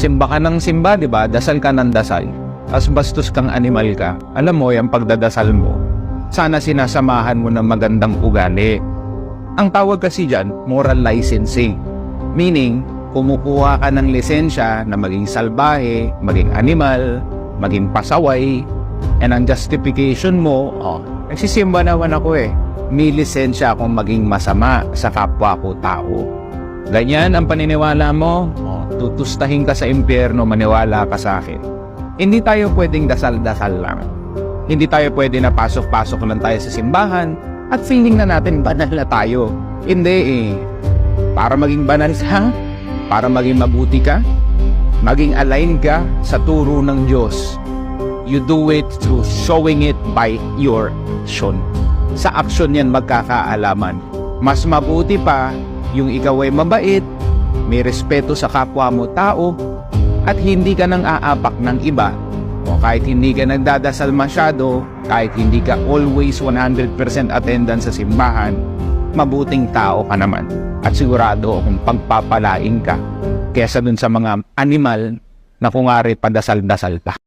simba ka ng simba, di ba? Dasal ka ng dasal. As bastos kang animal ka. Alam mo, yung pagdadasal mo, sana sinasamahan mo ng magandang ugali. Ang tawag kasi dyan, moral licensing. Meaning, kumukuha ka ng lisensya na maging salbahe, maging animal, maging pasaway, and ang justification mo, nagsisimba naman ako eh. May lisensya akong maging masama sa kapwa ko tao. Ganyan ang paniniwala mo, tutustahin ka sa impyerno, maniwala ka sa akin. Hindi tayo pwedeng dasal-dasal lang. Hindi tayo pwede na pasok-pasok lang tayo sa simbahan at feeling na natin banal na tayo. Hindi eh. Para maging banal para maging mabuti ka, maging align ka sa turo ng Diyos, you do it through showing it by your action. Sa action yan magkakaalaman. Mas mabuti pa yung ikaw ay mabait, may respeto sa kapwa mo tao, at hindi ka nang aapak ng iba. O kahit hindi ka nagdadasal masyado, kahit hindi ka always 100% attendance sa simbahan, mabuting tao ka naman. At sigurado akong pagpapalain ka kesa dun sa mga animal na kung ngari padasal-dasal pa.